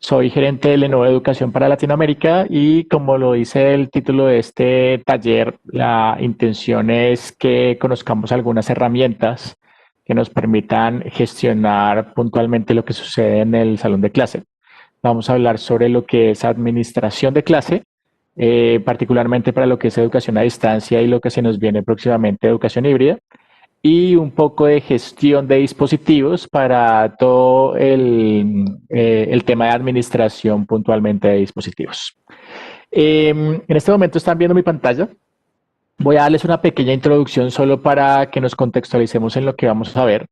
Soy gerente de Lenovo Educación para Latinoamérica y como lo dice el título de este taller, la intención es que conozcamos algunas herramientas que nos permitan gestionar puntualmente lo que sucede en el salón de clase. Vamos a hablar sobre lo que es administración de clase, particularmente para lo que es educación a distancia y lo que se nos viene próximamente, educación híbrida y un poco de gestión de dispositivos para todo el tema de administración puntualmente de dispositivos. En este momento están viendo mi pantalla. Voy a darles una pequeña introducción solo para que nos contextualicemos en lo que vamos a ver.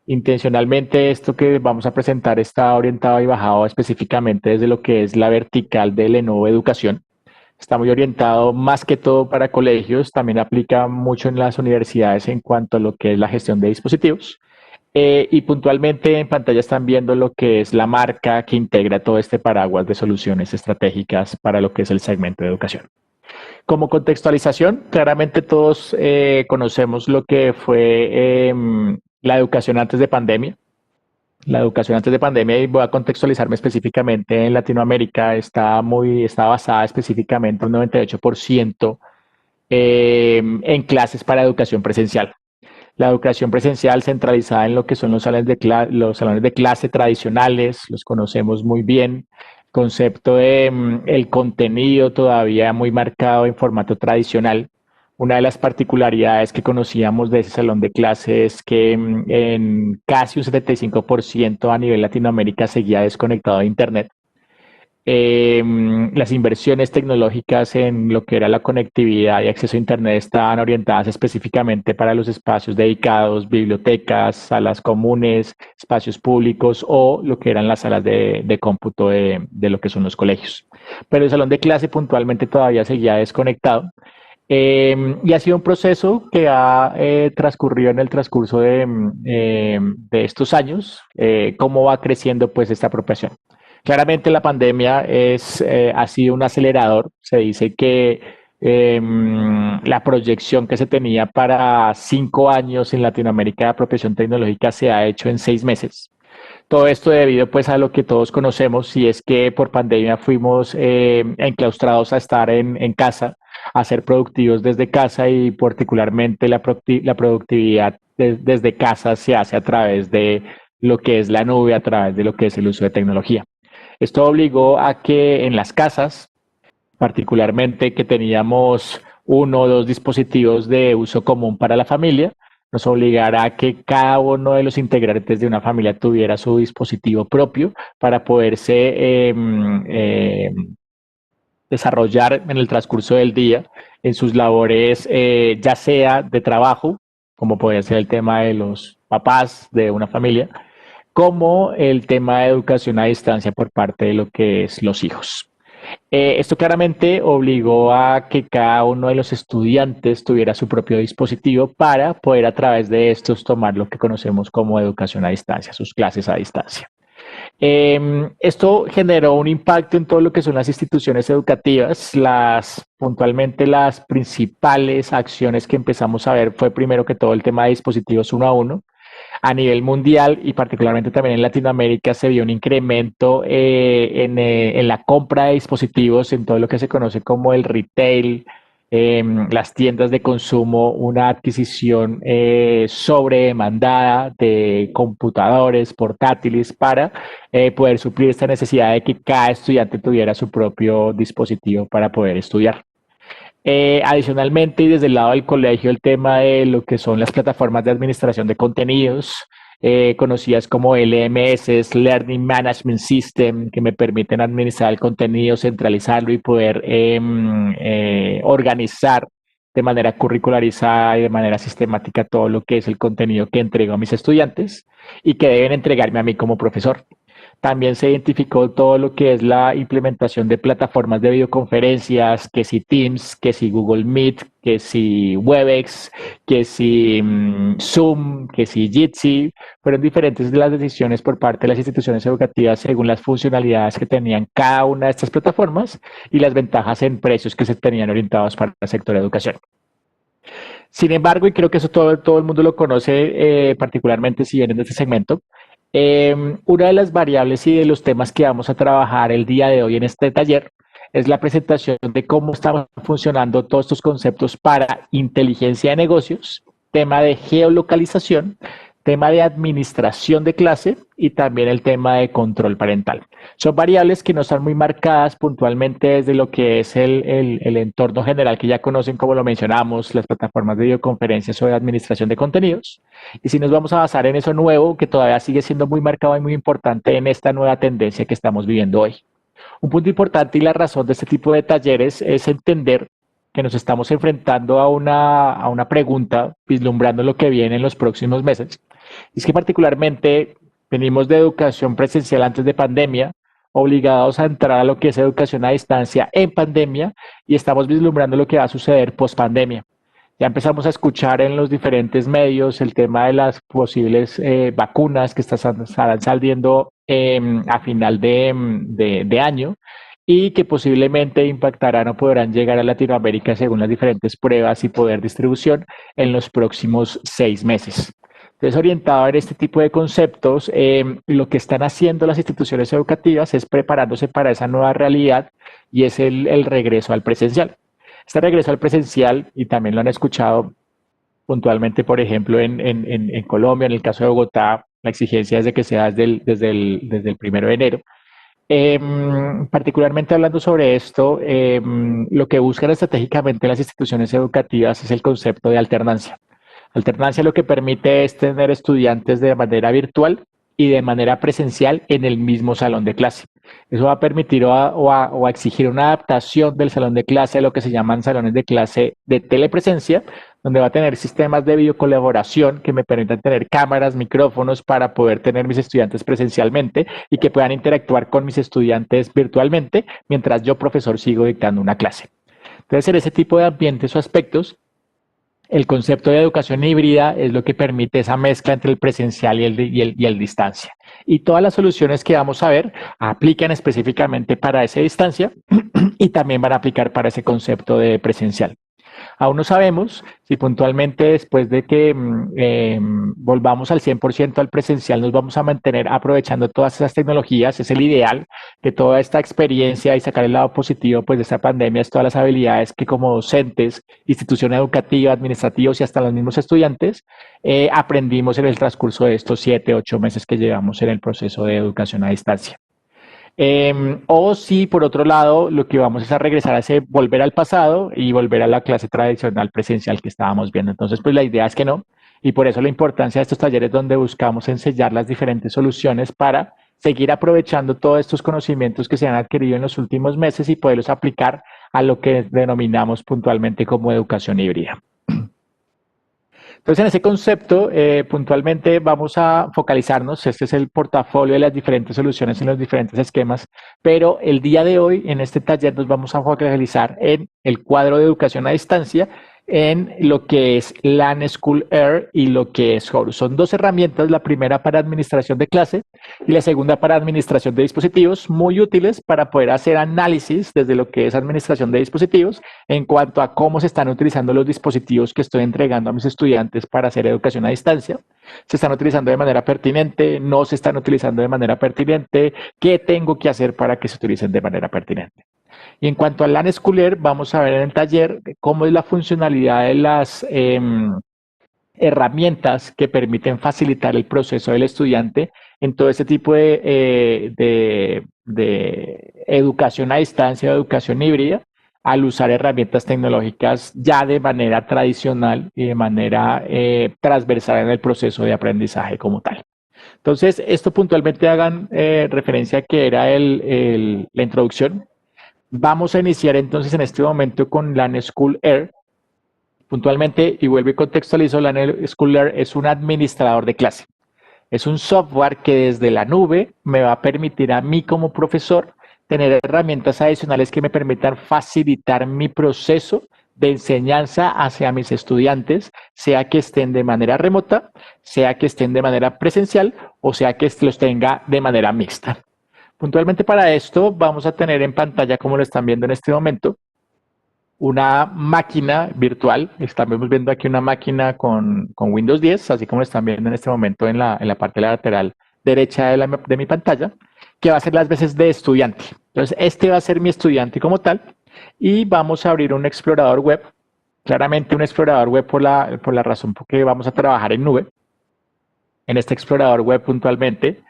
Intencionalmente esto que vamos a presentar está orientado y bajado específicamente desde lo que es la vertical de Lenovo Educación. Está muy orientado más que todo para colegios, también aplica mucho en las universidades en cuanto a lo que es la gestión de dispositivos. Y puntualmente en pantalla están viendo lo que es la marca que integra todo este paraguas de soluciones estratégicas para lo que es el segmento de educación. Como contextualización, claramente todos conocemos lo que fue la educación antes de pandemia. La educación antes de pandemia, y voy a contextualizarme específicamente en Latinoamérica, está basada específicamente un 98% en clases para educación presencial. La educación presencial centralizada en lo que son los salones de clase tradicionales, los conocemos muy bien. Concepto de el contenido todavía muy marcado en formato tradicional. Una de las particularidades que conocíamos de ese salón de clase es que en casi un 75% a nivel Latinoamérica seguía desconectado de Internet. Las inversiones tecnológicas en lo que era la conectividad y acceso a Internet estaban orientadas específicamente para los espacios dedicados, bibliotecas, salas comunes, espacios públicos o lo que eran las salas de cómputo de lo que son los colegios. Pero el salón de clase puntualmente todavía seguía desconectado. Y ha sido un proceso que ha transcurrido en el transcurso de estos años, cómo va creciendo pues esta apropiación. Claramente la pandemia ha sido un acelerador. Se dice que la proyección que se tenía para 5 años en Latinoamérica de apropiación tecnológica se ha hecho en 6 meses. Todo esto debido pues a lo que todos conocemos y es que por pandemia fuimos enclaustrados a estar en casa, a ser productivos desde casa y particularmente la productividad desde casa se hace a través de lo que es la nube, a través de lo que es el uso de tecnología. Esto obligó a que en las casas, particularmente que teníamos uno o dos dispositivos de uso común para la familia, nos obligara a que cada uno de los integrantes de una familia tuviera su dispositivo propio para poderse desarrollar en el transcurso del día en sus labores, ya sea de trabajo, como puede ser el tema de los papás de una familia, como el tema de educación a distancia por parte de lo que es los hijos. Esto claramente obligó a que cada uno de los estudiantes tuviera su propio dispositivo para poder a través de estos tomar lo que conocemos como educación a distancia, sus clases a distancia. Esto generó un impacto en todo lo que son las instituciones educativas. Puntualmente las principales acciones que empezamos a ver fue primero que todo el tema de dispositivos uno a uno. A nivel mundial y particularmente también en Latinoamérica se vio un incremento en la compra de dispositivos en todo lo que se conoce como el retail, las tiendas de consumo, una adquisición sobredemandada de computadores portátiles para poder suplir esta necesidad de que cada estudiante tuviera su propio dispositivo para poder estudiar. Adicionalmente, y desde el lado del colegio, el tema de lo que son las plataformas de administración de contenidos, conocidas como LMS, Learning Management System, que me permiten administrar el contenido, centralizarlo y poder organizar de manera curricularizada y de manera sistemática todo lo que es el contenido que entrego a mis estudiantes y que deben entregarme a mí como profesor. También se identificó todo lo que es la implementación de plataformas de videoconferencias, que si Teams, que si Google Meet, que si Webex, que si Zoom, que si Jitsi. Fueron diferentes las decisiones por parte de las instituciones educativas según las funcionalidades que tenían cada una de estas plataformas y las ventajas en precios que se tenían orientados para el sector de educación. Sin embargo, y creo que eso todo el mundo lo conoce, particularmente si vienen de este segmento, Una de las variables y de los temas que vamos a trabajar el día de hoy en este taller es la presentación de cómo están funcionando todos estos conceptos para inteligencia de negocios, tema de geolocalización, tema de administración de clase y también el tema de control parental. Son variables que no están muy marcadas puntualmente desde lo que es el entorno general que ya conocen, como lo mencionamos, las plataformas de videoconferencias o de administración de contenidos. Y si nos vamos a basar en eso nuevo, que todavía sigue siendo muy marcado y muy importante en esta nueva tendencia que estamos viviendo hoy. Un punto importante y la razón de este tipo de talleres es entender que nos estamos enfrentando a una pregunta, vislumbrando lo que viene en los próximos meses. Es que particularmente venimos de educación presencial antes de pandemia, obligados a entrar a lo que es educación a distancia en pandemia y estamos vislumbrando lo que va a suceder post pandemia. Ya empezamos a escuchar en los diferentes medios el tema de las posibles vacunas que estarán saliendo a final de año y que posiblemente impactarán o podrán llegar a Latinoamérica según las diferentes pruebas y poder distribución en los próximos 6 meses. Entonces, orientado en este tipo de conceptos, lo que están haciendo las instituciones educativas es preparándose para esa nueva realidad y es el regreso al presencial. Este regreso al presencial, y también lo han escuchado puntualmente, por ejemplo, en Colombia, en el caso de Bogotá, la exigencia es de que sea desde el 1 de enero. Particularmente hablando sobre esto, lo que buscan estratégicamente las instituciones educativas es el concepto de alternancia. Alternancia lo que permite es tener estudiantes de manera virtual y de manera presencial en el mismo salón de clase. Eso va a permitir o a exigir una adaptación del salón de clase a lo que se llaman salones de clase de telepresencia, donde va a tener sistemas de videocolaboración que me permitan tener cámaras, micrófonos para poder tener mis estudiantes presencialmente y que puedan interactuar con mis estudiantes virtualmente mientras yo, profesor, sigo dictando una clase. Entonces, en ese tipo de ambientes o aspectos, el concepto de educación híbrida es lo que permite esa mezcla entre el presencial y el distancia. Y todas las soluciones que vamos a ver aplican específicamente para esa distancia y también van a aplicar para ese concepto de presencial. Aún no sabemos si puntualmente después de que volvamos al 100% al presencial nos vamos a mantener aprovechando todas esas tecnologías. Es el ideal que toda esta experiencia y sacar el lado positivo pues, de esta pandemia es todas las habilidades que como docentes, institución educativa, administrativos y hasta los mismos estudiantes aprendimos en el transcurso de estos 7, 8 meses que llevamos en el proceso de educación a distancia. O si por otro lado lo que vamos es a regresar a ese volver al pasado y volver a la clase tradicional presencial que estábamos viendo. Entonces, pues la idea es que no. Y por eso la importancia de estos talleres donde buscamos enseñar las diferentes soluciones para seguir aprovechando todos estos conocimientos que se han adquirido en los últimos meses y poderlos aplicar a lo que denominamos puntualmente como educación híbrida. Entonces, en ese concepto, puntualmente vamos a focalizarnos, este es el portafolio de las diferentes soluciones en los diferentes esquemas, pero el día de hoy, en este taller, nos vamos a focalizar en el cuadro de educación a distancia, en lo que es LAN School Air y lo que es Horus. Son dos herramientas, la primera para administración de clase y la segunda para administración de dispositivos, muy útiles para poder hacer análisis desde lo que es administración de dispositivos en cuanto a cómo se están utilizando los dispositivos que estoy entregando a mis estudiantes para hacer educación a distancia. ¿Se están utilizando de manera pertinente? ¿No se están utilizando de manera pertinente? ¿Qué tengo que hacer para que se utilicen de manera pertinente? Y en cuanto al LAN Schooler, vamos a ver en el taller cómo es la funcionalidad de las herramientas que permiten facilitar el proceso del estudiante en todo este tipo de educación a distancia o educación híbrida al usar herramientas tecnológicas ya de manera tradicional y de manera transversal en el proceso de aprendizaje como tal. Entonces, esto puntualmente hagan referencia a que era la introducción. Vamos a iniciar entonces en este momento con LAN School Air. Puntualmente, y vuelvo y contextualizo, LAN School Air es un administrador de clase. Es un software que desde la nube me va a permitir a mí como profesor tener herramientas adicionales que me permitan facilitar mi proceso de enseñanza hacia mis estudiantes, sea que estén de manera remota, sea que estén de manera presencial o sea que los tenga de manera mixta. Puntualmente para esto vamos a tener en pantalla, como lo están viendo en este momento, una máquina virtual. Estamos viendo aquí una máquina con Windows 10, así como lo están viendo en este momento en la parte lateral derecha de mi pantalla, que va a ser las veces de estudiante. Entonces, este va a ser mi estudiante como tal y vamos a abrir un explorador web. Claramente un explorador web por la razón porque vamos a trabajar en nube. En este explorador web puntualmente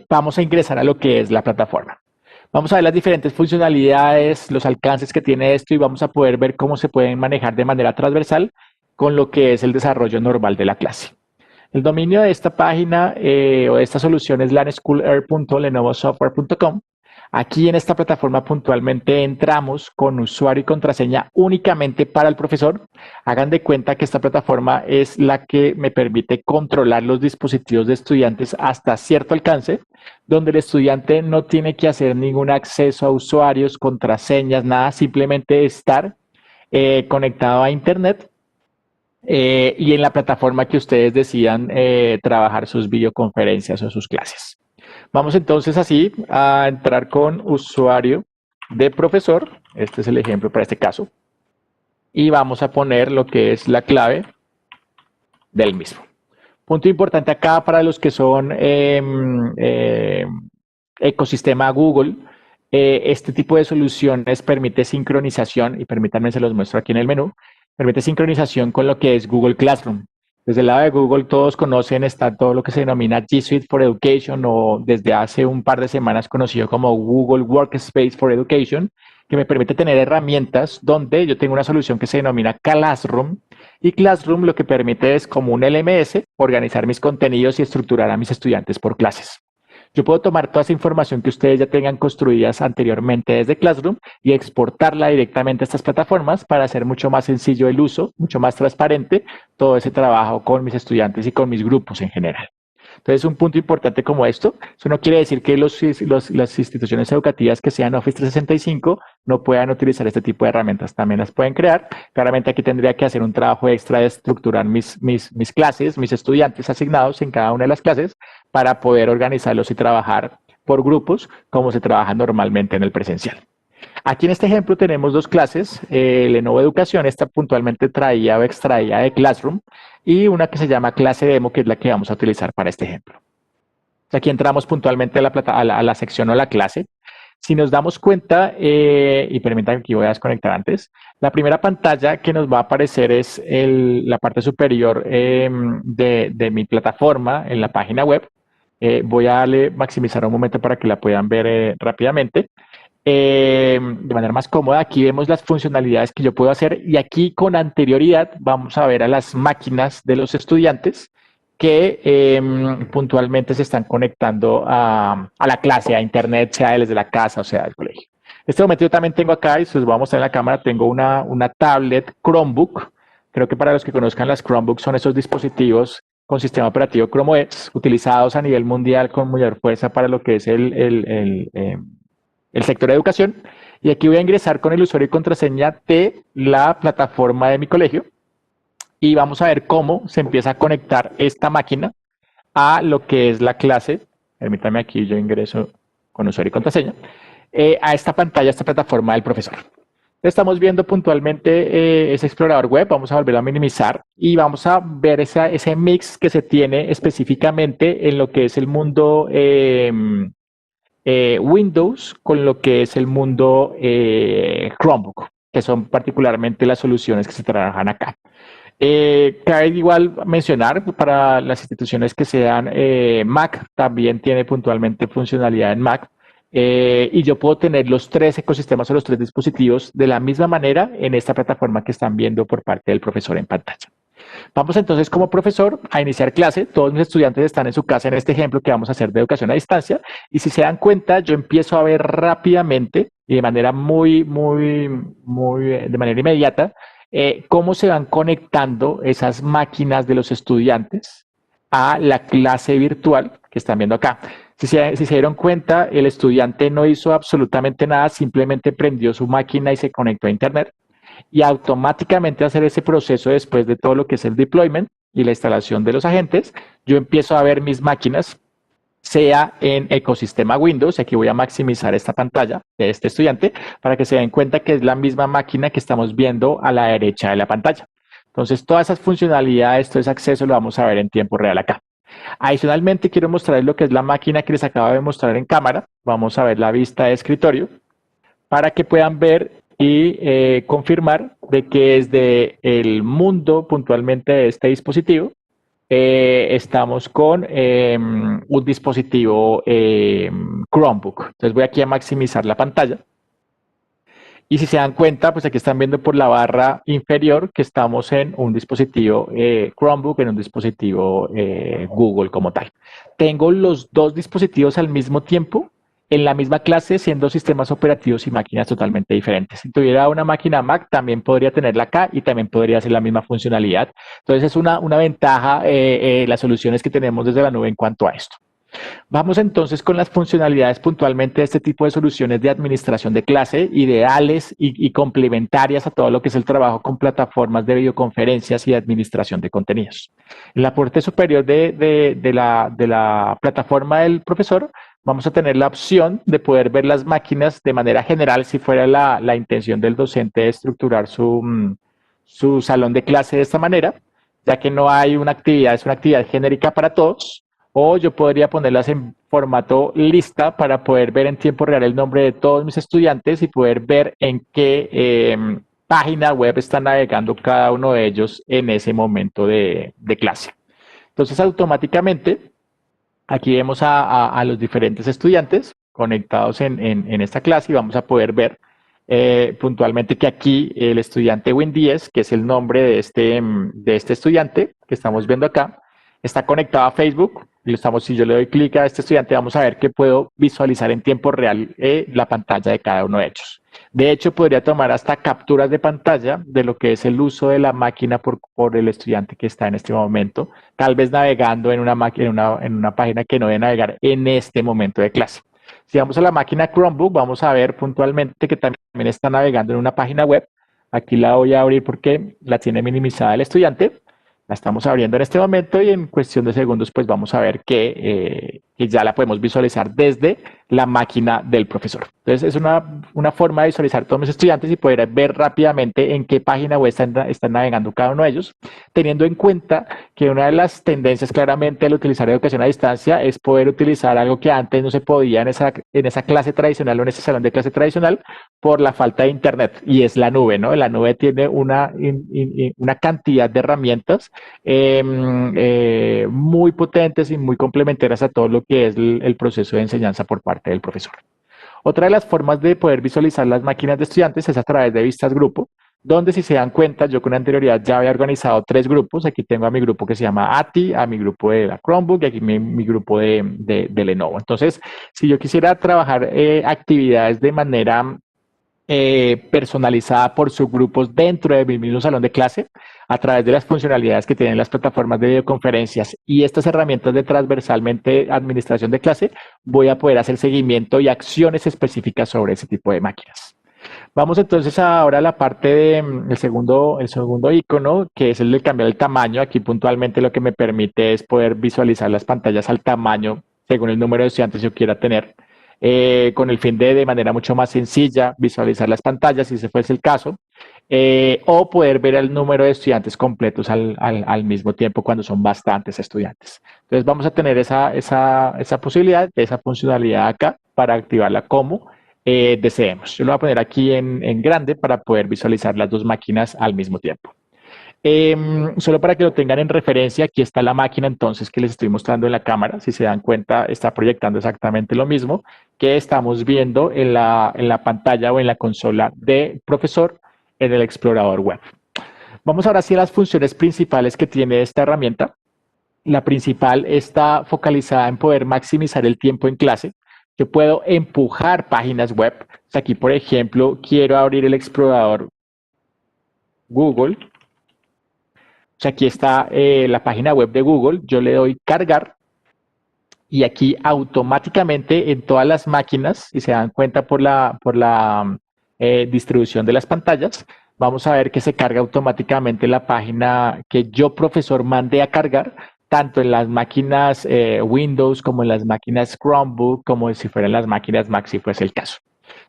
vamos a ingresar a lo que es la plataforma. Vamos a ver las diferentes funcionalidades, los alcances que tiene esto y vamos a poder ver cómo se pueden manejar de manera transversal con lo que es el desarrollo normal de la clase. El dominio de esta página o de esta solución es lanschooler.lenovosoftware.com. Aquí en esta plataforma puntualmente entramos con usuario y contraseña únicamente para el profesor. Hagan de cuenta que esta plataforma es la que me permite controlar los dispositivos de estudiantes hasta cierto alcance, donde el estudiante no tiene que hacer ningún acceso a usuarios, contraseñas, nada, simplemente estar conectado a Internet y en la plataforma que ustedes decidan trabajar sus videoconferencias o sus clases. Vamos entonces así a entrar con usuario de profesor. Este es el ejemplo para este caso. Y vamos a poner lo que es la clave del mismo. Punto importante acá para los que son ecosistema Google. Este tipo de soluciones permite sincronización, y permítanme se los muestro aquí en el menú, permite sincronización con lo que es Google Classroom. Desde el lado de Google todos conocen, está todo lo que se denomina G Suite for Education o desde hace un par de semanas conocido como Google Workspace for Education, que me permite tener herramientas donde yo tengo una solución que se denomina Classroom y Classroom lo que permite es como un LMS organizar mis contenidos y estructurar a mis estudiantes por clases. Yo puedo tomar toda esa información que ustedes ya tengan construidas anteriormente desde Classroom y exportarla directamente a estas plataformas para hacer mucho más sencillo el uso, mucho más transparente todo ese trabajo con mis estudiantes y con mis grupos en general. Entonces, un punto importante como esto, eso no quiere decir que las instituciones educativas que sean Office 365 no puedan utilizar este tipo de herramientas, también las pueden crear. Claramente aquí tendría que hacer un trabajo extra de estructurar mis clases, mis estudiantes asignados en cada una de las clases para poder organizarlos y trabajar por grupos como se trabaja normalmente en el presencial. Aquí en este ejemplo tenemos dos clases, Lenovo Educación, esta puntualmente traía o extraía de Classroom, y una que se llama clase demo, que es la que vamos a utilizar para este ejemplo. Aquí entramos puntualmente a la sección o la clase. Si nos damos cuenta, y permítanme que voy a desconectar antes, la primera pantalla que nos va a aparecer es la parte superior de mi plataforma en la página web. Voy a darle maximizar un momento para que la puedan ver rápidamente. De manera más cómoda, aquí vemos las funcionalidades que yo puedo hacer y aquí con anterioridad vamos a ver a las máquinas de los estudiantes que puntualmente se están conectando a la clase, a internet, sea desde la casa o sea del colegio. En este momento yo también tengo acá, y se los voy a mostrar en la cámara, tengo una tablet Chromebook. Creo que para los que conozcan las Chromebooks son esos dispositivos con sistema operativo Chrome OS utilizados a nivel mundial con mayor fuerza para lo que es el sector de educación, y aquí voy a ingresar con el usuario y contraseña de la plataforma de mi colegio y vamos a ver cómo se empieza a conectar esta máquina a lo que es la clase. Permítame, aquí yo ingreso con usuario y contraseña a esta pantalla, a esta plataforma del profesor. Estamos viendo puntualmente ese explorador web, vamos a volver a minimizar y vamos a ver ese mix que se tiene específicamente en lo que es el mundo Windows con lo que es el mundo Chromebook, que son particularmente las soluciones que se trabajan acá. Cabe igual mencionar para las instituciones que sean Mac, también tiene puntualmente funcionalidad en Mac. Y yo puedo tener los tres ecosistemas o los tres dispositivos de la misma manera en esta plataforma que están viendo por parte del profesor en pantalla. Vamos entonces como profesor a iniciar clase. Todos mis estudiantes están en su casa en este ejemplo que vamos a hacer de educación a distancia. Y si se dan cuenta, yo empiezo a ver rápidamente y de manera de manera inmediata cómo se van conectando esas máquinas de los estudiantes a la clase virtual que están viendo acá. Si se dieron cuenta, el estudiante no hizo absolutamente nada, simplemente prendió su máquina y se conectó a Internet. Y automáticamente hacer ese proceso después de todo lo que es el deployment y la instalación de los agentes, yo empiezo a ver mis máquinas, sea en ecosistema Windows, y aquí voy a maximizar esta pantalla de este estudiante para que se den cuenta que es la misma máquina que estamos viendo a la derecha de la pantalla. Entonces, todas esas funcionalidades, todo ese acceso lo vamos a ver en tiempo real acá. Adicionalmente, quiero mostrarles lo que es la máquina que les acabo de mostrar en cámara. Vamos a ver la vista de escritorio para que puedan ver y confirmar de que desde el mundo puntualmente de este dispositivo estamos con un dispositivo Chromebook. Entonces voy aquí a maximizar la pantalla. Y si se dan cuenta, pues aquí están viendo por la barra inferior que estamos en un dispositivo Chromebook, en un dispositivo Google como tal. Tengo los dos dispositivos al mismo tiempo en la misma clase, siendo sistemas operativos y máquinas totalmente diferentes. Si tuviera una máquina Mac, también podría tenerla acá y también podría hacer la misma funcionalidad. Entonces es una ventaja las soluciones que tenemos desde la nube en cuanto a esto. Vamos entonces con las funcionalidades puntualmente de este tipo de soluciones de administración de clase, ideales y complementarias a todo lo que es el trabajo con plataformas de videoconferencias y de administración de contenidos. En la parte superior de la plataforma del profesor, vamos a tener la opción de poder ver las máquinas de manera general, si fuera la intención del docente de estructurar su salón de clase de esta manera, ya que no hay una actividad, es una actividad genérica para todos, o yo podría ponerlas en formato lista para poder ver en tiempo real el nombre de todos mis estudiantes y poder ver en qué página web está navegando cada uno de ellos en ese momento de clase. Entonces, automáticamente, aquí vemos a los diferentes estudiantes conectados en esta clase y vamos a poder ver puntualmente que aquí el estudiante Win10, que es el nombre de este estudiante que estamos viendo acá, está conectado a Facebook. Si yo le doy clic a este estudiante, vamos a ver que puedo visualizar en tiempo real la pantalla de cada uno de ellos. De hecho, podría tomar hasta capturas de pantalla de lo que es el uso de la máquina por el estudiante que está en este momento, tal vez navegando en una página que no debe navegar en este momento de clase. Si vamos a la máquina Chromebook, vamos a ver puntualmente que también está navegando en una página web. Aquí la voy a abrir porque la tiene minimizada el estudiante. La estamos abriendo en este momento y en cuestión de segundos pues vamos a ver que ya la podemos visualizar desde la máquina del profesor. Entonces es una forma de visualizar todos mis estudiantes y poder ver rápidamente en qué página web están navegando cada uno de ellos, teniendo en cuenta que una de las tendencias claramente al utilizar educación a distancia es poder utilizar algo que antes no se podía en esa clase tradicional o en ese salón de clase tradicional por la falta de internet, y es la nube, ¿no? La nube tiene una cantidad de herramientas muy potentes y muy complementarias a todo lo que es el proceso de enseñanza por parte del profesor. Otra de las formas de poder visualizar las máquinas de estudiantes es a través de vistas grupo, donde si se dan cuenta, yo con anterioridad ya había organizado 3 grupos. Aquí tengo a mi grupo que se llama ATI, a mi grupo de la Chromebook y aquí mi grupo de Lenovo. Entonces, si yo quisiera trabajar actividades de manera personalizada por subgrupos dentro de mi mismo salón de clase, a través de las funcionalidades que tienen las plataformas de videoconferencias y estas herramientas de transversalmente administración de clase, voy a poder hacer seguimiento y acciones específicas sobre ese tipo de máquinas. Vamos entonces ahora a la parte del segundo icono, que es el de cambiar el tamaño. Aquí puntualmente lo que me permite es poder visualizar las pantallas al tamaño según el número de estudiantes que yo quiera tener. Con el fin de manera mucho más sencilla visualizar las pantallas, si ese fuese el caso, o poder ver el número de estudiantes completos al mismo tiempo cuando son bastantes estudiantes. Entonces vamos a tener esa posibilidad, esa funcionalidad acá para activarla como deseemos. Yo lo voy a poner aquí en grande para poder visualizar las dos máquinas al mismo tiempo. Solo para que lo tengan en referencia, aquí está la máquina entonces que les estoy mostrando en la cámara. Si se dan cuenta, está proyectando exactamente lo mismo que estamos viendo en la pantalla o en la consola de profesor en el explorador web. Vamos ahora sí a las funciones principales que tiene esta herramienta. La principal está focalizada en poder maximizar el tiempo en clase. Yo puedo empujar páginas web. Aquí, por ejemplo, quiero abrir el explorador Google. Aquí está la página web de Google, yo le doy cargar y aquí automáticamente en todas las máquinas, si se dan cuenta por la distribución de las pantallas, vamos a ver que se carga automáticamente la página que yo, profesor, mandé a cargar, tanto en las máquinas Windows como en las máquinas Chromebook, como si fueran las máquinas Mac, si fuese el caso.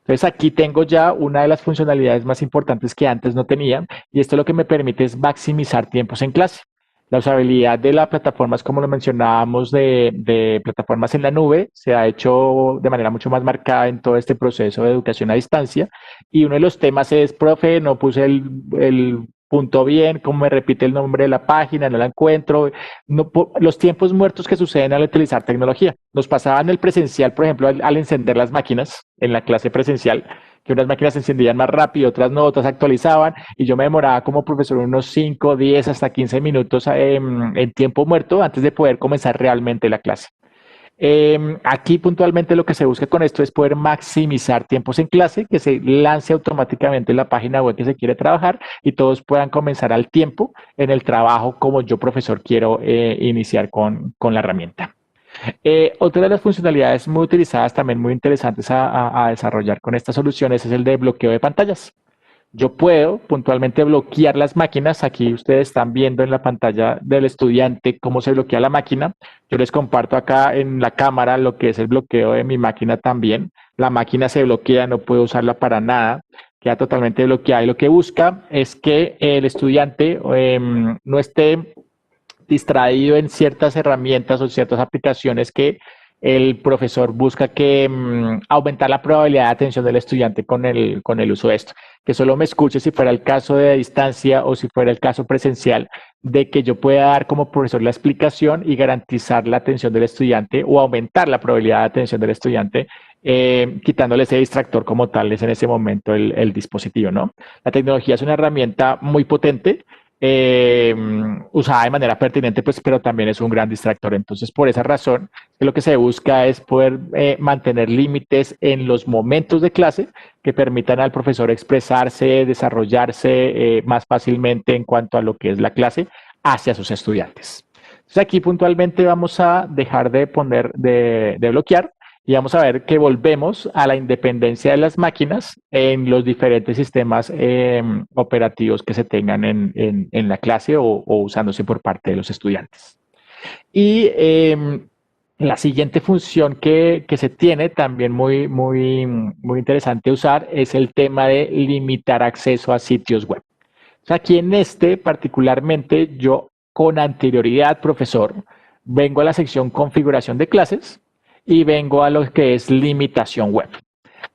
Entonces aquí tengo ya una de las funcionalidades más importantes que antes no tenía y esto lo que me permite es maximizar tiempos en clase. La usabilidad de las plataformas, como lo mencionábamos, de plataformas en la nube, se ha hecho de manera mucho más marcada en todo este proceso de educación a distancia. Y uno de los temas es, profe, no puse el punto bien, cómo me repite el nombre de la página, no la encuentro. No, los tiempos muertos que suceden al utilizar tecnología. Nos pasaba en el presencial, por ejemplo, al encender las máquinas en la clase presencial, que unas máquinas se encendían más rápido, otras no, otras actualizaban, y yo me demoraba como profesor unos 5, 10, hasta 15 minutos en tiempo muerto antes de poder comenzar realmente la clase. Aquí puntualmente lo que se busca con esto es poder maximizar tiempos en clase, que se lance automáticamente la página web que se quiere trabajar y todos puedan comenzar al tiempo en el trabajo como yo profesor quiero iniciar con la herramienta. Otra de las funcionalidades muy utilizadas, también muy interesantes a desarrollar con estas soluciones, es el de bloqueo de pantallas. Yo puedo puntualmente bloquear las máquinas. Aquí ustedes están viendo en la pantalla del estudiante cómo se bloquea la máquina. Yo les comparto acá en la cámara lo que es el bloqueo de mi máquina también. La máquina se bloquea, no puedo usarla para nada, queda totalmente bloqueada. Y lo que busca es que el estudiante no esté distraído en ciertas herramientas o ciertas aplicaciones que el profesor busca que aumentar la probabilidad de atención del estudiante con el uso de esto. Que solo me escuche si fuera el caso de distancia o si fuera el caso presencial, de que yo pueda dar como profesor la explicación y garantizar la atención del estudiante o aumentar la probabilidad de atención del estudiante, quitándole ese distractor como tal es en ese momento el dispositivo, ¿no? La tecnología es una herramienta muy potente, eh, usada de manera pertinente, pues, pero también es un gran distractor. Entonces, por esa razón, lo que se busca es poder mantener límites en los momentos de clase que permitan al profesor expresarse, desarrollarse más fácilmente en cuanto a lo que es la clase hacia sus estudiantes. Entonces, aquí puntualmente vamos a dejar de poner, de bloquear, y vamos a ver que volvemos a la independencia de las máquinas en los diferentes sistemas operativos que se tengan en la clase o usándose por parte de los estudiantes. Y la siguiente función que se tiene, también muy interesante usar, es el tema de limitar acceso a sitios web. O sea, aquí en este particularmente, yo con anterioridad, profesor, vengo a la sección configuración de clases y vengo a lo que es limitación web.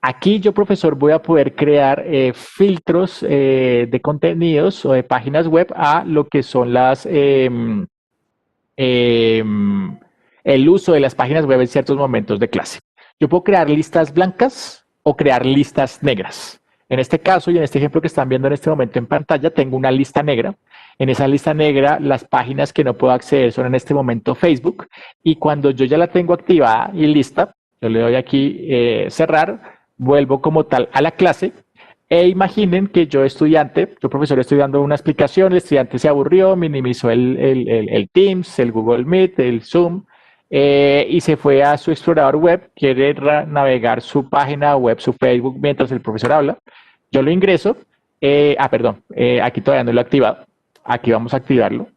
Aquí yo, profesor, voy a poder crear filtros de contenidos o de páginas web a lo que son eh, el uso de las páginas web en ciertos momentos de clase. Yo puedo crear listas blancas o crear listas negras. En este caso y en este ejemplo que están viendo en este momento en pantalla, tengo una lista negra. En esa lista negra, las páginas que no puedo acceder son en este momento Facebook. Y cuando yo ya la tengo activada y lista, yo le doy aquí cerrar, vuelvo como tal a la clase. E imaginen que yo estudiante, yo profesor estoy dando una explicación, el estudiante se aburrió, minimizó el Teams, el Google Meet, el Zoom, y se fue a su explorador web, quiere navegar su página web, su Facebook, mientras el profesor habla. Yo lo ingreso, perdón, aquí todavía no lo he activado, aquí vamos a activarlo.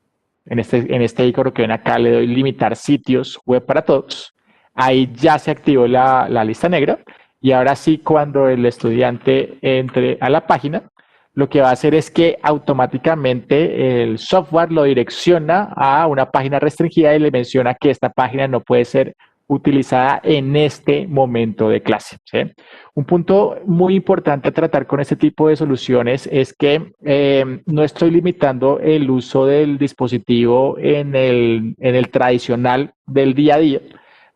En este icono que ven acá le doy limitar sitios web para todos. Ahí ya se activó la lista negra. Y ahora sí, cuando el estudiante entre a la página, lo que va a hacer es que automáticamente el software lo direcciona a una página restringida y le menciona que esta página no puede ser utilizada en este momento de clase, ¿sí? Un punto muy importante a tratar con este tipo de soluciones es que no estoy limitando el uso del dispositivo en el tradicional del día a día.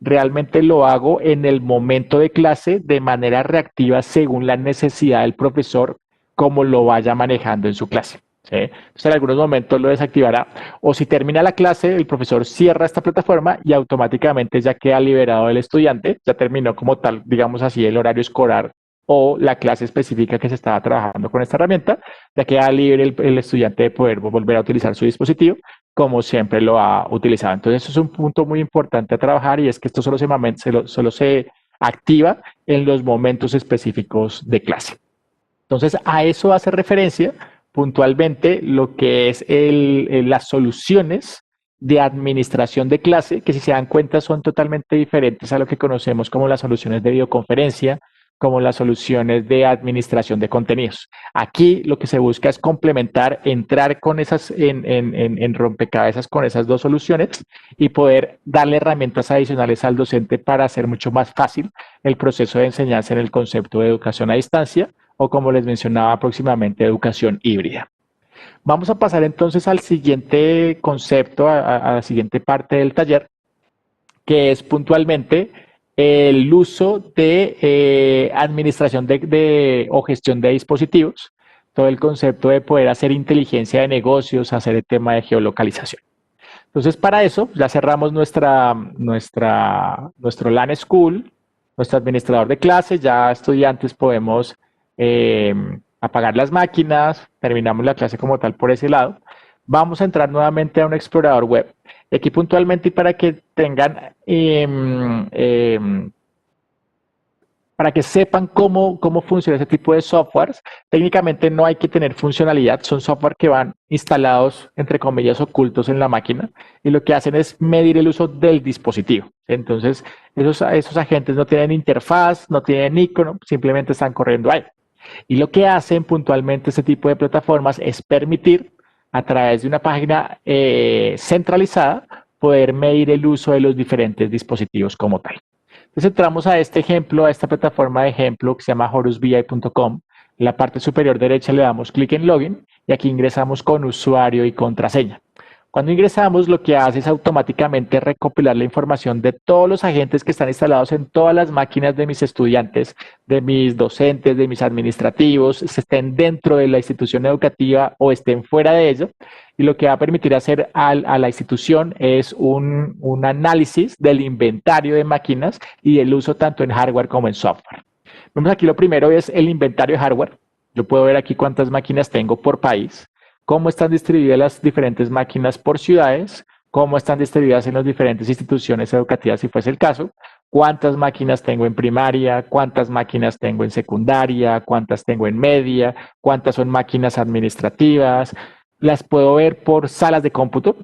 Realmente lo hago en el momento de clase de manera reactiva según la necesidad del profesor, como lo vaya manejando en su clase, ¿sí? Entonces, en algunos momentos lo desactivará, o si termina la clase, el profesor cierra esta plataforma y automáticamente ya queda liberado el estudiante, ya terminó como tal, digamos así, el horario escolar o la clase específica que se estaba trabajando con esta herramienta, ya queda libre el estudiante de poder volver a utilizar su dispositivo como siempre lo ha utilizado. Entonces, eso es un punto muy importante a trabajar, y es que esto solo se activa en los momentos específicos de clase. Entonces, a eso hace referencia puntualmente lo que es las soluciones de administración de clase, que si se dan cuenta son totalmente diferentes a lo que conocemos como las soluciones de videoconferencia, como las soluciones de administración de contenidos. Aquí lo que se busca es complementar, entrar con en rompecabezas con esas dos soluciones y poder darle herramientas adicionales al docente para hacer mucho más fácil el proceso de enseñanza en el concepto de educación a distancia o, como les mencionaba próximamente, educación híbrida. Vamos a pasar entonces al siguiente concepto, a la siguiente parte del taller, que es puntualmente el uso de administración o gestión de dispositivos, todo el concepto de poder hacer inteligencia de negocios, hacer el tema de geolocalización. Entonces, para eso ya cerramos nuestro LAN School, nuestro administrador de clases, ya estudiantes podemos apagar las máquinas, terminamos la clase como tal por ese lado. Vamos a entrar nuevamente a un explorador web. Y aquí puntualmente, y para que tengan, para que sepan cómo funciona ese tipo de softwares, técnicamente no hay que tener funcionalidad, son software que van instalados, entre comillas, ocultos en la máquina, y lo que hacen es medir el uso del dispositivo. Entonces, esos agentes no tienen interfaz, no tienen icono, simplemente están corriendo ahí. Y lo que hacen puntualmente este tipo de plataformas es permitir, a través de una página centralizada, poder medir el uso de los diferentes dispositivos como tal. Entonces entramos a este ejemplo, a esta plataforma de ejemplo que se llama horusbi.com. En la parte superior derecha le damos clic en Login y aquí ingresamos con usuario y contraseña. Cuando ingresamos, lo que hace es automáticamente recopilar la información de todos los agentes que están instalados en todas las máquinas de mis estudiantes, de mis docentes, de mis administrativos, estén dentro de la institución educativa o estén fuera de ella. Y lo que va a permitir hacer a la institución es un análisis del inventario de máquinas y el uso tanto en hardware como en software. Vemos aquí lo primero es el inventario de hardware. Yo puedo ver aquí cuántas máquinas tengo por país, cómo están distribuidas las diferentes máquinas por ciudades, cómo están distribuidas en las diferentes instituciones educativas, si fuese el caso, cuántas máquinas tengo en primaria, cuántas máquinas tengo en secundaria, cuántas tengo en media, cuántas son máquinas administrativas. Las puedo ver por salas de cómputo,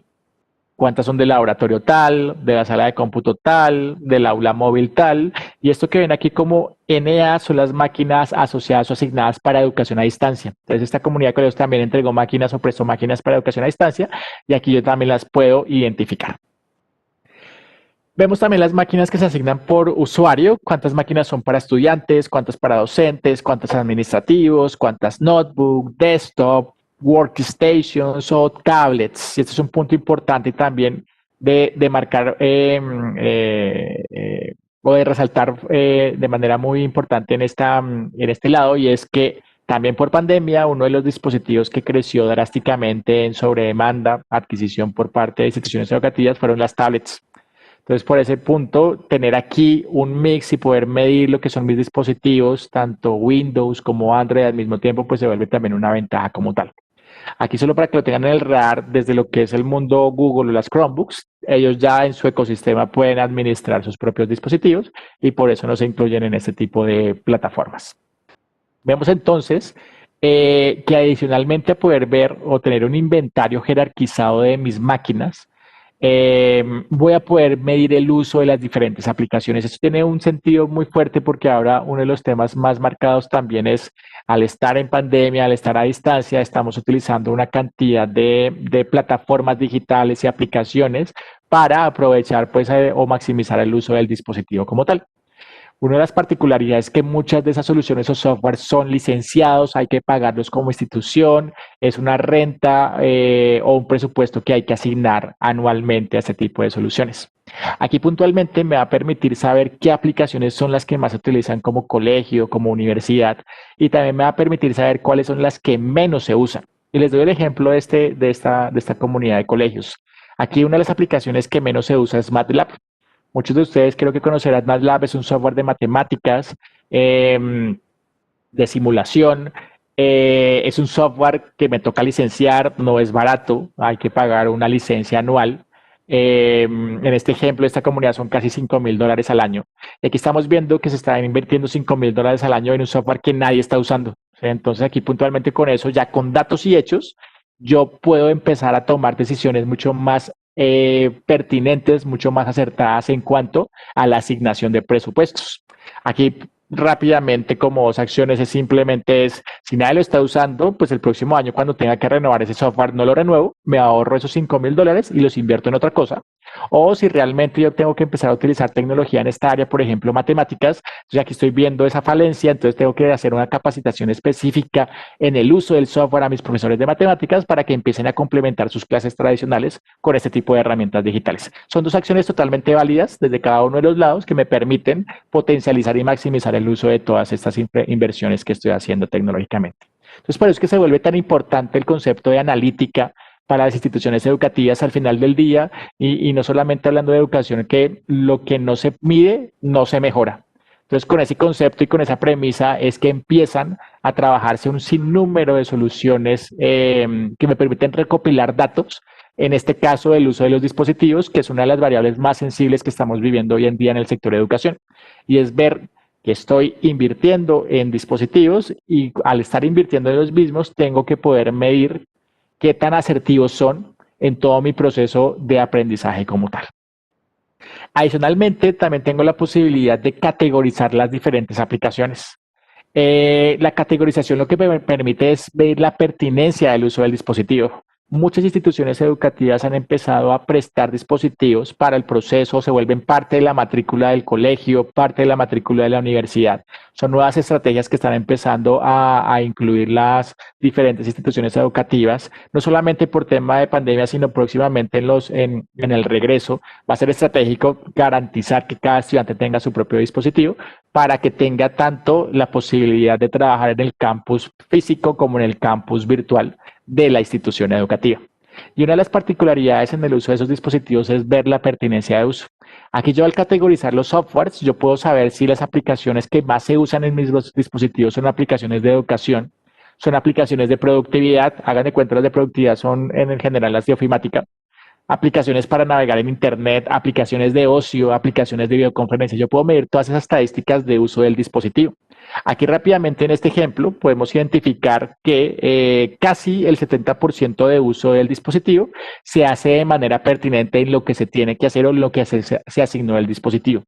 cuántas son del laboratorio tal, de la sala de cómputo tal, del aula móvil tal, y esto que ven aquí como NA son las máquinas asociadas o asignadas para educación a distancia. Entonces esta comunidad de colegios también entregó máquinas o prestó máquinas para educación a distancia y aquí yo también las puedo identificar. Vemos también las máquinas que se asignan por usuario, cuántas máquinas son para estudiantes, cuántas para docentes, cuántas administrativos, cuántas notebook, desktop, workstations o tablets. Y este es un punto importante también de marcar o de resaltar de manera muy importante en este lado, y es que también por pandemia, uno de los dispositivos que creció drásticamente en sobredemanda, adquisición por parte de instituciones educativas, fueron las tablets. Entonces, por ese punto, tener aquí un mix y poder medir lo que son mis dispositivos, tanto Windows como Android al mismo tiempo, pues se vuelve también una ventaja como tal. Aquí solo para que lo tengan en el radar, desde lo que es el mundo Google o las Chromebooks, ellos ya en su ecosistema pueden administrar sus propios dispositivos y por eso no se incluyen en este tipo de plataformas. Vemos entonces que adicionalmente a poder ver o tener un inventario jerarquizado de mis máquinas, voy a poder medir el uso de las diferentes aplicaciones. Esto tiene un sentido muy fuerte porque ahora uno de los temas más marcados también es, al estar en pandemia, al estar a distancia, estamos utilizando una cantidad de plataformas digitales y aplicaciones para aprovechar pues, o maximizar el uso del dispositivo como tal. Una de las particularidades es que muchas de esas soluciones o software son licenciados, hay que pagarlos como institución, es una renta o un presupuesto que hay que asignar anualmente a este tipo de soluciones. Aquí puntualmente me va a permitir saber qué aplicaciones son las que más se utilizan como colegio, como universidad, y también me va a permitir saber cuáles son las que menos se usan. Y les doy el ejemplo de esta comunidad de colegios. Aquí una de las aplicaciones que menos se usa es MATLAB. Muchos de ustedes creo que conocerán MATLAB, es un software de matemáticas, de simulación. Es un software que me toca licenciar, no es barato, hay que pagar una licencia anual. En este ejemplo, esta comunidad son casi $5,000 al año. Y aquí estamos viendo que se están invirtiendo $5,000 al año en un software que nadie está usando. Entonces aquí puntualmente con eso, ya con datos y hechos, yo puedo empezar a tomar decisiones mucho más pertinentes, mucho más acertadas en cuanto a la asignación de presupuestos. Aquí rápidamente como dos acciones. Si nadie lo está usando, pues el próximo año cuando tenga que renovar ese software no lo renuevo, me ahorro esos $5,000 y los invierto en otra cosa. O si realmente yo tengo que empezar a utilizar tecnología en esta área, por ejemplo, matemáticas, entonces aquí estoy viendo esa falencia, entonces tengo que hacer una capacitación específica en el uso del software a mis profesores de matemáticas para que empiecen a complementar sus clases tradicionales con este tipo de herramientas digitales. Son dos acciones totalmente válidas desde cada uno de los lados que me permiten potencializar y maximizar el uso de todas estas inversiones que estoy haciendo tecnológicamente. Entonces, por eso es que se vuelve tan importante el concepto de analítica para las instituciones educativas al final del día y no solamente hablando de educación, que lo que no se mide no se mejora. Entonces, con ese concepto y con esa premisa es que empiezan a trabajarse un sinnúmero de soluciones que me permiten recopilar datos, en este caso el uso de los dispositivos, que es una de las variables más sensibles que estamos viviendo hoy en día en el sector de educación, y es ver que estoy invirtiendo en dispositivos y al estar invirtiendo en los mismos tengo que poder medir qué tan asertivos son en todo mi proceso de aprendizaje como tal. Adicionalmente, también tengo la posibilidad de categorizar las diferentes aplicaciones. La categorización lo que me permite es ver la pertinencia del uso del dispositivo. Muchas instituciones educativas han empezado a prestar dispositivos para el proceso, se vuelven parte de la matrícula del colegio, parte de la matrícula de la universidad. Son nuevas estrategias que están empezando a incluir las diferentes instituciones educativas, no solamente por tema de pandemia, sino próximamente en el regreso. Va a ser estratégico garantizar que cada estudiante tenga su propio dispositivo para que tenga tanto la posibilidad de trabajar en el campus físico como en el campus virtual de la institución educativa. Y una de las particularidades en el uso de esos dispositivos es ver la pertinencia de uso. Aquí yo al categorizar los softwares, yo puedo saber si las aplicaciones que más se usan en mis dispositivos son aplicaciones de educación, son aplicaciones de productividad, hagan de cuenta las de productividad son en general las de ofimática, aplicaciones para navegar en Internet, aplicaciones de ocio, aplicaciones de videoconferencia. Yo puedo medir todas esas estadísticas de uso del dispositivo. Aquí rápidamente en este ejemplo podemos identificar que casi el 70% de uso del dispositivo se hace de manera pertinente en lo que se tiene que hacer o en lo que se asignó el dispositivo.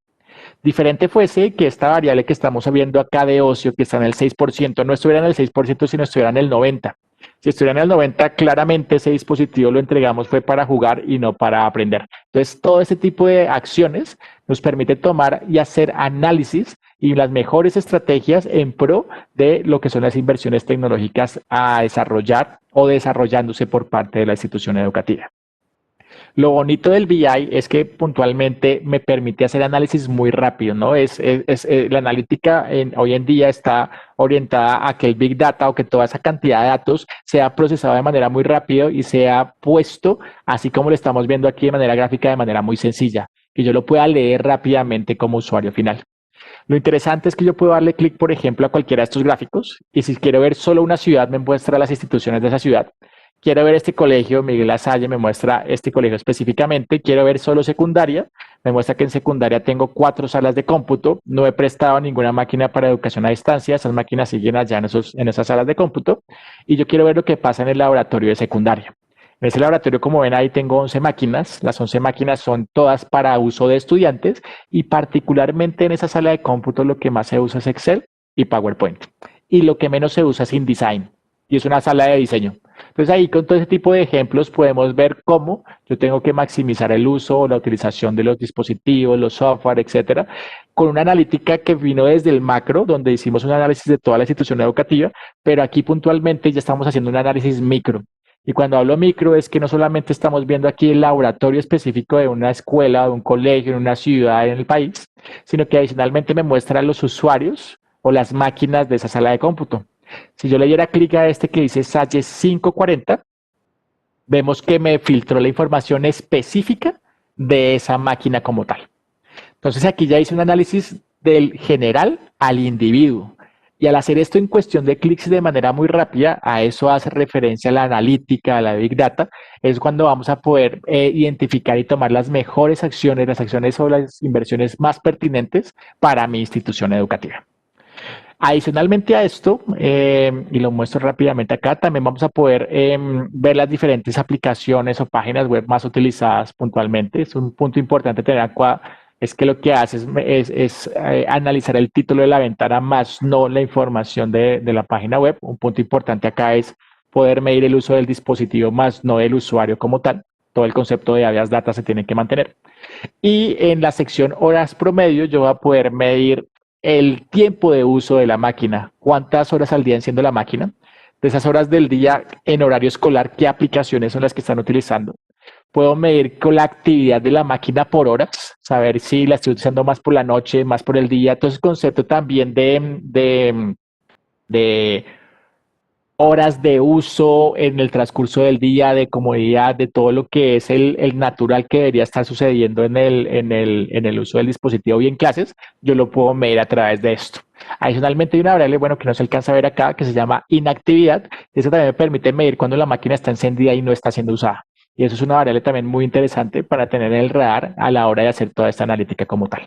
Diferente fuese que esta variable que estamos viendo acá de ocio, que está en el 6%, no estuviera en el 6%, sino estuviera en el 90%. Si estuviera en el 90%, claramente ese dispositivo lo entregamos fue para jugar y no para aprender. Entonces, todo ese tipo de acciones nos permite tomar y hacer análisis y las mejores estrategias en pro de lo que son las inversiones tecnológicas a desarrollar o desarrollándose por parte de la institución educativa. Lo bonito del BI es que puntualmente me permite hacer análisis muy rápido, ¿no? La analítica hoy en día está orientada a que el Big Data o que toda esa cantidad de datos sea procesado de manera muy rápido y sea puesto, así como lo estamos viendo aquí de manera gráfica, de manera muy sencilla, que yo lo pueda leer rápidamente como usuario final. Lo interesante es que yo puedo darle clic, por ejemplo, a cualquiera de estos gráficos y si quiero ver solo una ciudad, me muestra las instituciones de esa ciudad. Quiero ver este colegio, Miguel Lasalle, me muestra este colegio específicamente. Quiero ver solo secundaria, me muestra que en secundaria tengo 4 salas de cómputo. No he prestado ninguna máquina para educación a distancia, esas máquinas siguen allá en esas salas de cómputo. Y yo quiero ver lo que pasa en el laboratorio de secundaria. En ese laboratorio, como ven ahí, tengo 11 máquinas. Las 11 máquinas son todas para uso de estudiantes y particularmente en esa sala de cómputo lo que más se usa es Excel y PowerPoint. Y lo que menos se usa es InDesign y es una sala de diseño. Entonces ahí con todo ese tipo de ejemplos podemos ver cómo yo tengo que maximizar el uso o la utilización de los dispositivos, los software, etcétera, con una analítica que vino desde el macro, donde hicimos un análisis de toda la institución educativa, pero aquí puntualmente ya estamos haciendo un análisis micro. Y cuando hablo micro es que no solamente estamos viendo aquí el laboratorio específico de una escuela, de un colegio, en una ciudad en el país, sino que adicionalmente me muestra los usuarios o las máquinas de esa sala de cómputo. Si yo le diera clic a este que dice Sage 540, vemos que me filtró la información específica de esa máquina como tal. Entonces aquí ya hice un análisis del general al individuo. Y al hacer esto en cuestión de clics de manera muy rápida, a eso hace referencia la analítica, a la Big Data, es cuando vamos a poder identificar y tomar las mejores acciones, las acciones o las inversiones más pertinentes para mi institución educativa. Adicionalmente a esto, y lo muestro rápidamente acá, también vamos a poder ver las diferentes aplicaciones o páginas web más utilizadas puntualmente. Es un punto importante tener es que lo que hace es analizar el título de la ventana más no la información de la página web. Un punto importante acá es poder medir el uso del dispositivo más no del usuario como tal. Todo el concepto de habeas data se tiene que mantener. Y en la sección horas promedio yo voy a poder medir el tiempo de uso de la máquina, cuántas horas al día enciendo la máquina, de esas horas del día en horario escolar, qué aplicaciones son las que están utilizando. Puedo medir con la actividad de la máquina por horas, saber si la estoy utilizando más por la noche, más por el día. Entonces, concepto también de horas de uso en el transcurso del día, de comodidad, de todo lo que es el natural que debería estar sucediendo en el uso del dispositivo y en clases, yo lo puedo medir a través de esto. Adicionalmente hay una variable, bueno, que no se alcanza a ver acá, que se llama inactividad. Eso también me permite medir cuando la máquina está encendida y no está siendo usada. Y eso es una variable también muy interesante para tener en el radar a la hora de hacer toda esta analítica como tal.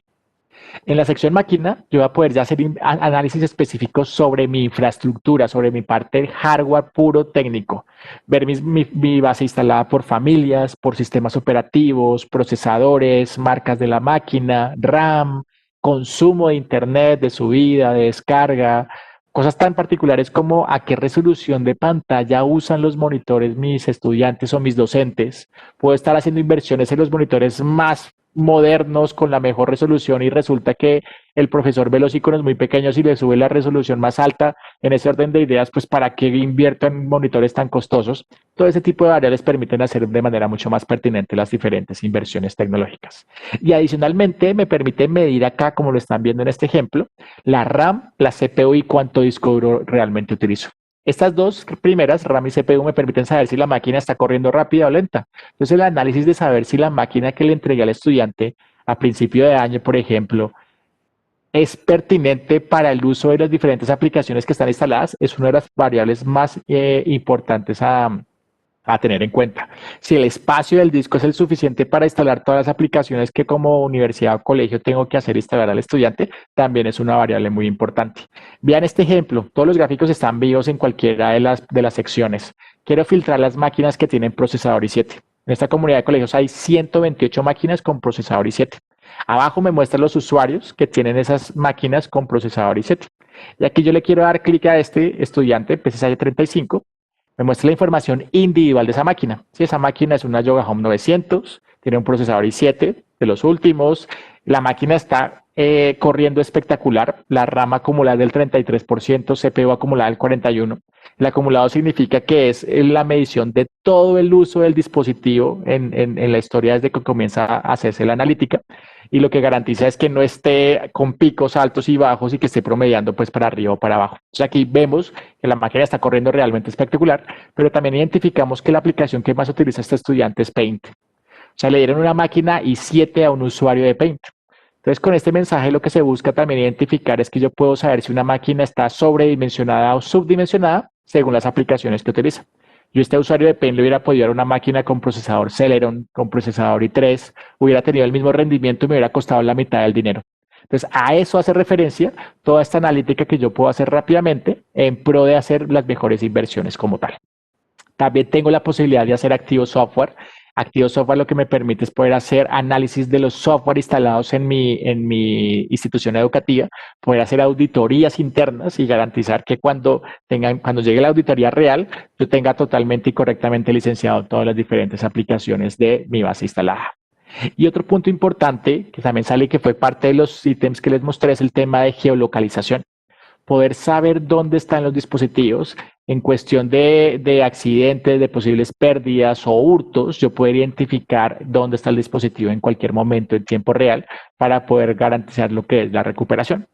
En la sección máquina, yo voy a poder ya hacer análisis específicos sobre mi infraestructura, sobre mi parte hardware puro técnico, ver mi base instalada por familias, por sistemas operativos, procesadores, marcas de la máquina, RAM, consumo de internet, de subida, de descarga, cosas tan particulares como a qué resolución de pantalla usan los monitores mis estudiantes o mis docentes. Puedo estar haciendo inversiones en los monitores más modernos con la mejor resolución y resulta que el profesor ve los iconos muy pequeños y le sube la resolución más alta. En ese orden de ideas, pues ¿para qué invierto en monitores tan costosos? Todo ese tipo de variables permiten hacer de manera mucho más pertinente las diferentes inversiones tecnológicas. Y adicionalmente me permite medir acá, como lo están viendo en este ejemplo, la RAM, la CPU y cuánto disco duro realmente utilizo. Estas dos primeras, RAM y CPU, me permiten saber si la máquina está corriendo rápida o lenta. Entonces, el análisis de saber si la máquina que le entregué al estudiante a principio de año, por ejemplo, es pertinente para el uso de las diferentes aplicaciones que están instaladas, es una de las variables más importantes a tener en cuenta. Si el espacio del disco es el suficiente para instalar todas las aplicaciones que como universidad o colegio tengo que hacer instalar al estudiante, también es una variable muy importante. Vean este ejemplo, todos los gráficos están vivos en cualquiera de las secciones. Quiero filtrar las máquinas que tienen procesador i7. En esta comunidad de colegios hay 128 máquinas con procesador i7. Abajo me muestran los usuarios que tienen esas máquinas con procesador i7. Y aquí yo le quiero dar clic a este estudiante, PCSI 35, me muestra la información individual de esa máquina. Si esa máquina es una Yoga Home 900, tiene un procesador i7 de los últimos, la máquina está corriendo espectacular, la RAM acumulada del 33%, CPU acumulada del 41%. El acumulado significa que es la medición de todo el uso del dispositivo en la historia desde que comienza a hacerse la analítica y lo que garantiza es que no esté con picos altos y bajos y que esté promediando pues para arriba o para abajo. Entonces aquí vemos que la máquina está corriendo realmente espectacular, pero también identificamos que la aplicación que más utiliza este estudiante es Paint. O sea, le dieron una máquina i7 a un usuario de Paint. Entonces, con este mensaje lo que se busca también identificar es que yo puedo saber si una máquina está sobredimensionada o subdimensionada según las aplicaciones que utiliza. Yo este usuario de Paint le hubiera podido dar una máquina con procesador Celeron, con procesador i3, hubiera tenido el mismo rendimiento y me hubiera costado la mitad del dinero. Entonces, a eso hace referencia toda esta analítica que yo puedo hacer rápidamente en pro de hacer las mejores inversiones como tal. También tengo la posibilidad de hacer activo software. Activo software lo que me permite es poder hacer análisis de los software instalados en mi institución educativa, poder hacer auditorías internas y garantizar que cuando llegue la auditoría real, yo tenga totalmente y correctamente licenciado todas las diferentes aplicaciones de mi base instalada. Y otro punto importante que también sale y que fue parte de los ítems que les mostré es el tema de geolocalización, poder saber dónde están los dispositivos en cuestión de accidentes, de posibles pérdidas o hurtos, yo puedo identificar dónde está el dispositivo en cualquier momento en tiempo real para poder garantizar lo que es la recuperación.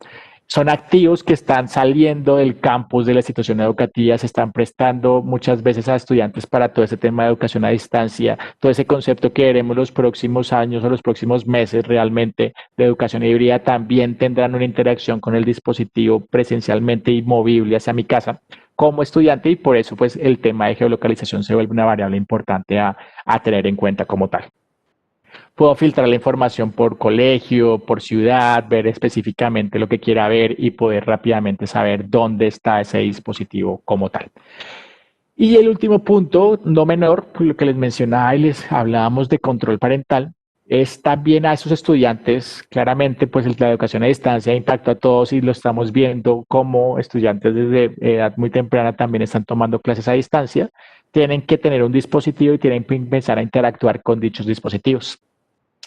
Son activos que están saliendo del campus de la institución educativa, se están prestando muchas veces a estudiantes para todo ese tema de educación a distancia, todo ese concepto que veremos los próximos años o los próximos meses realmente de educación híbrida también tendrán una interacción con el dispositivo presencialmente y movible hacia mi casa como estudiante y por eso pues el tema de geolocalización se vuelve una variable importante a tener en cuenta como tal. Puedo filtrar la información por colegio, por ciudad, ver específicamente lo que quiera ver y poder rápidamente saber dónde está ese dispositivo como tal. Y el último punto, no menor, lo que les mencionaba y les hablábamos de control parental, es también a esos estudiantes, claramente, pues la educación a distancia impacta a todos y lo estamos viendo como estudiantes desde edad muy temprana también están tomando clases a distancia, tienen que tener un dispositivo y tienen que empezar a interactuar con dichos dispositivos.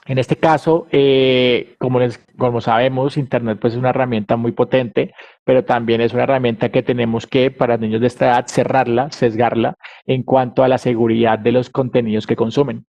En este caso, como sabemos, Internet pues, es una herramienta muy potente, pero también es una herramienta que tenemos que, para niños de esta edad, cerrarla, sesgarla en cuanto a la seguridad de los contenidos que consumen.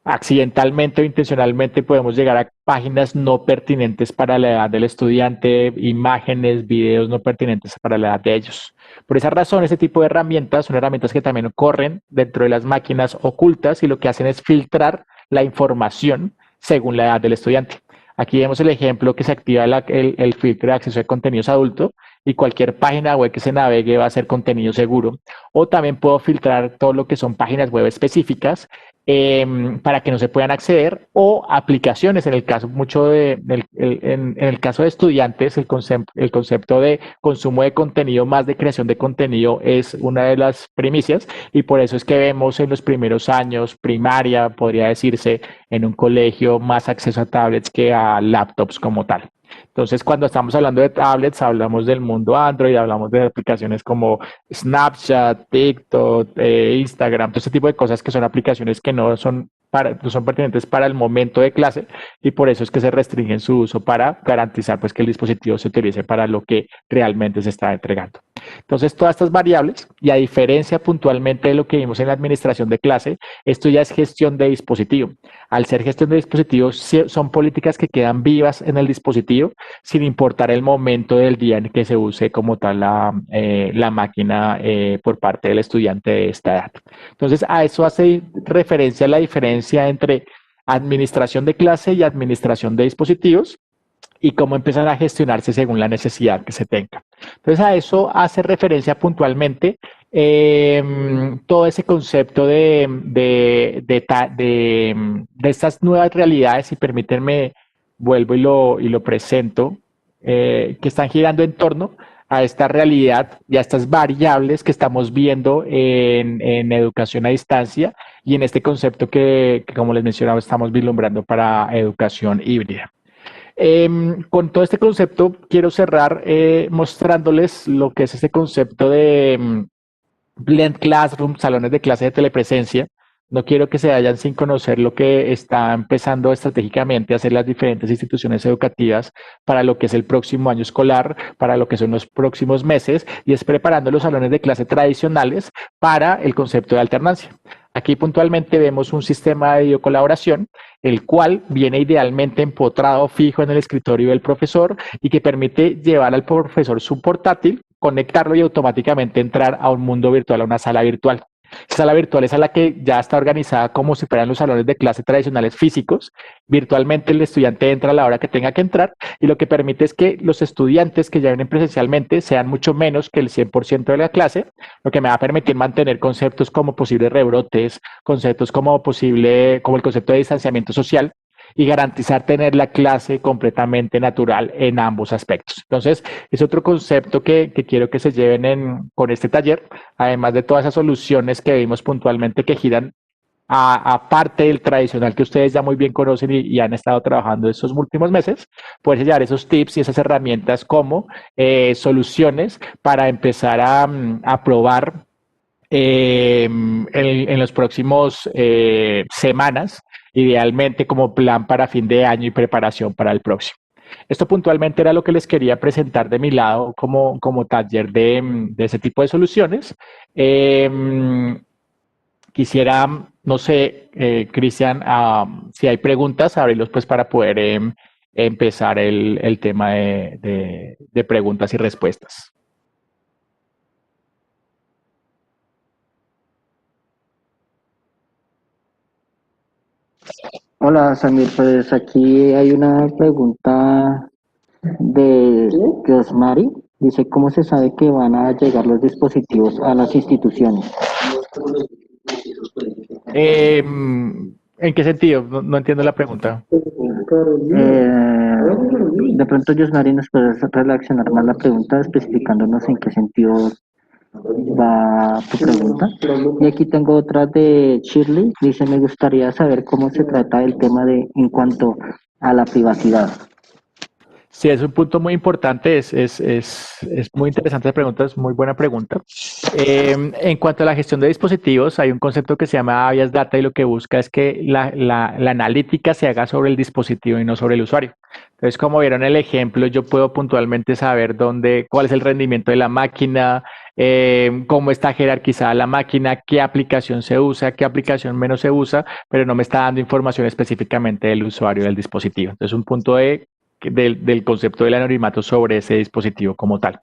Accidentalmente o intencionalmente podemos llegar a páginas no pertinentes para la edad del estudiante, imágenes, videos no pertinentes para la edad de ellos. Por esa razón, este tipo de herramientas son herramientas que también corren dentro de las máquinas ocultas y lo que hacen es filtrar la información según la edad del estudiante. Aquí vemos el ejemplo que se activa el filtro de acceso de contenidos adulto y cualquier página web que se navegue va a ser contenido seguro. O también puedo filtrar todo lo que son páginas web específicas para que no se puedan acceder o aplicaciones. En el caso mucho en el caso de estudiantes, el concepto de consumo de contenido más de creación de contenido es una de las primicias y por eso es que vemos en los primeros años, primaria, podría decirse, en un colegio más acceso a tablets que a laptops como tal. Entonces, cuando estamos hablando de tablets, hablamos del mundo Android, hablamos de aplicaciones como Snapchat, TikTok, Instagram, todo ese tipo de cosas que son aplicaciones que no son pertinentes para el momento de clase y por eso es que se restringen su uso para garantizar pues, que el dispositivo se utilice para lo que realmente se está entregando. Entonces, todas estas variables, y a diferencia puntualmente de lo que vimos en la administración de clase, esto ya es gestión de dispositivo. Al ser gestión de dispositivos, son políticas que quedan vivas en el dispositivo sin importar el momento del día en que se use como tal la máquina por parte del estudiante de esta edad. Entonces, a eso hace referencia la diferencia entre administración de clase y administración de dispositivos y cómo empiezan a gestionarse según la necesidad que se tenga. Entonces, a eso hace referencia puntualmente todo ese concepto de estas nuevas realidades, y permítanme, vuelvo y lo presento, que están girando en torno a esta realidad y a estas variables que estamos viendo en educación a distancia y en este concepto que, como les mencionaba, estamos vislumbrando para educación híbrida. Con todo este concepto, quiero cerrar mostrándoles lo que es ese concepto de Blend Classroom, salones de clase de telepresencia. No quiero que se vayan sin conocer lo que está empezando estratégicamente a hacer las diferentes instituciones educativas para lo que es el próximo año escolar, para lo que son los próximos meses, y es preparando los salones de clase tradicionales para el concepto de alternancia. Aquí puntualmente vemos un sistema de videocolaboración, el cual viene idealmente empotrado fijo en el escritorio del profesor y que permite llevar al profesor su portátil, conectarlo y automáticamente entrar a un mundo virtual, a una sala virtual. Esa sala virtual es a la que ya está organizada como si fueran los salones de clase tradicionales físicos. Virtualmente el estudiante entra a la hora que tenga que entrar y lo que permite es que los estudiantes que ya vienen presencialmente sean mucho menos que el 100% de la clase, lo que me va a permitir mantener conceptos como posibles rebrotes, conceptos como como el concepto de distanciamiento social, y garantizar tener la clase completamente natural en ambos aspectos. Entonces, es otro concepto que quiero que se lleven con este taller, además de todas esas soluciones que vimos puntualmente que giran aparte del tradicional que ustedes ya muy bien conocen y han estado trabajando estos últimos meses, poder llevar esos tips y esas herramientas como soluciones para empezar a probar en los próximos semanas, idealmente como plan para fin de año y preparación para el próximo. Esto puntualmente era lo que les quería presentar de mi lado como taller de ese tipo de soluciones. Quisiera, no sé, Cristian, si hay preguntas, abrirlos pues para poder empezar el tema de preguntas y respuestas. Hola, Samir, pues aquí hay una pregunta de Josmari. Dice, ¿cómo se sabe que van a llegar los dispositivos a las instituciones? ¿En qué sentido? No, no entiendo la pregunta. De pronto, Josmari, nos puedes relacionar más la pregunta especificándonos en qué sentido Va tu pregunta. Y aquí tengo otra de Shirley. Dice, me gustaría saber cómo se trata el tema de en cuanto a la privacidad. Sí, es un punto muy importante, es muy interesante la pregunta, es muy buena pregunta. En cuanto a la gestión de dispositivos, hay un concepto que se llama Avias Data y lo que busca es que la analítica se haga sobre el dispositivo y no sobre el usuario. Entonces, como vieron el ejemplo, yo puedo puntualmente saber cuál es el rendimiento de la máquina, cómo está jerarquizada la máquina, qué aplicación se usa, qué aplicación menos se usa, pero no me está dando información específicamente del usuario del dispositivo. Entonces, un punto del concepto del anonimato sobre ese dispositivo como tal.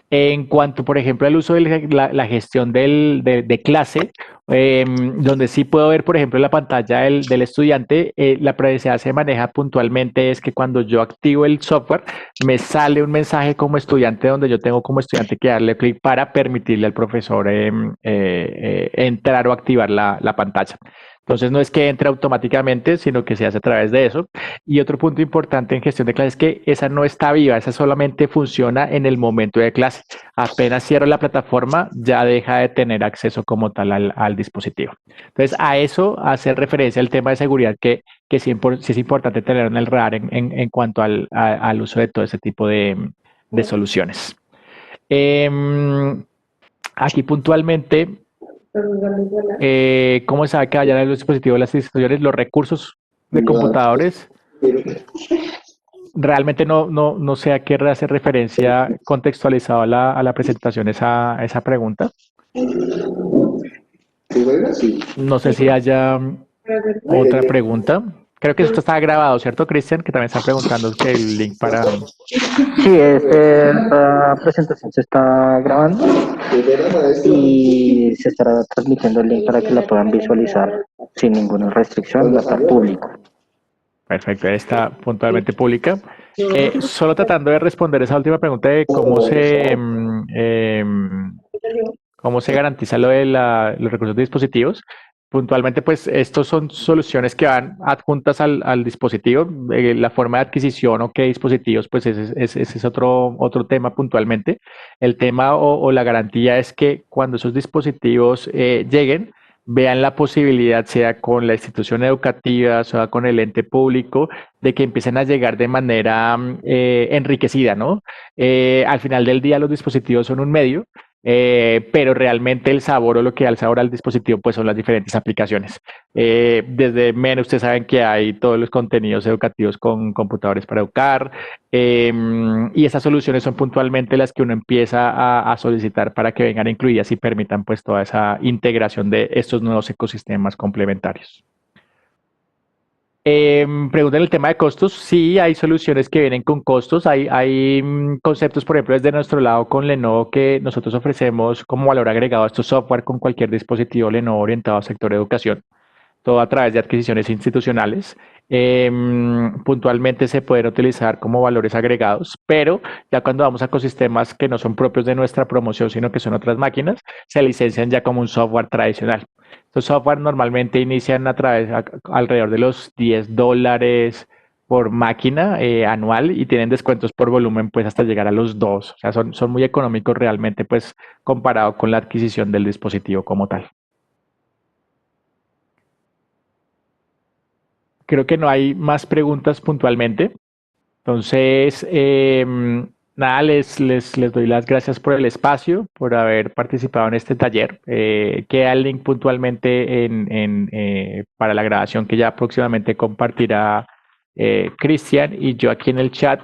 En cuanto, por ejemplo, al uso de la gestión de clase, donde sí puedo ver, por ejemplo, en la pantalla del estudiante, la privacidad se maneja puntualmente, es que cuando yo activo el software, me sale un mensaje como estudiante donde yo tengo como estudiante que darle clic para permitirle al profesor entrar o activar la pantalla. Entonces no es que entre automáticamente, sino que se hace a través de eso. Y otro punto importante en gestión de clases es que esa no está viva, esa solamente funciona en el momento de clase. Apenas cierro la plataforma, ya deja de tener acceso como tal al dispositivo. Entonces, a eso hace referencia el tema de seguridad que sí es importante tener en el radar en cuanto al uso de todo ese tipo de soluciones. Aquí puntualmente, ¿cómo sabe que vayan los dispositivos de las instituciones? Los recursos de computadores. Realmente no sé a qué hace referencia contextualizado a la presentación esa pregunta. No sé si haya otra pregunta. Creo que esto está grabado, ¿cierto, Cristian? Que también está preguntando que el link para... Sí, esta presentación se está grabando y se estará transmitiendo el link para que la puedan visualizar sin ninguna restricción, va a estar público. Perfecto, está puntualmente pública. Solo tratando de responder esa última pregunta de cómo se garantiza lo de los recursos de dispositivos. Puntualmente, pues estos son soluciones que van adjuntas al dispositivo. La forma de adquisición o qué dispositivos, pues ese es otro tema puntualmente. El tema o la garantía es que cuando esos dispositivos lleguen, vean la posibilidad, sea con la institución educativa, sea con el ente público, de que empiecen a llegar de manera enriquecida, ¿no? Al final del día los dispositivos son un medio, pero realmente el sabor o lo que da el sabor al dispositivo pues son las diferentes aplicaciones. Desde MEN ustedes saben que hay todos los contenidos educativos con computadores para educar, y esas soluciones son puntualmente las que uno empieza a solicitar para que vengan incluidas y permitan pues toda esa integración de estos nuevos ecosistemas complementarios. Preguntan el tema de costos. Sí, hay soluciones que vienen con costos. Hay conceptos, por ejemplo, desde nuestro lado con Lenovo que nosotros ofrecemos como valor agregado a estos software con cualquier dispositivo Lenovo orientado al sector de educación, todo a través de adquisiciones institucionales. Puntualmente se pueden utilizar como valores agregados, pero ya cuando vamos a ecosistemas que no son propios de nuestra promoción, sino que son otras máquinas, se licencian ya como un software tradicional. Estos software normalmente inician alrededor de los $10 por máquina anual y tienen descuentos por volumen pues hasta llegar a los 2. O sea, son muy económicos realmente pues comparado con la adquisición del dispositivo como tal. Creo que no hay más preguntas puntualmente. Entonces, nada, les doy las gracias por el espacio, por haber participado en este taller. Queda el link puntualmente para la grabación que ya próximamente compartirá Cristian y yo aquí en el chat.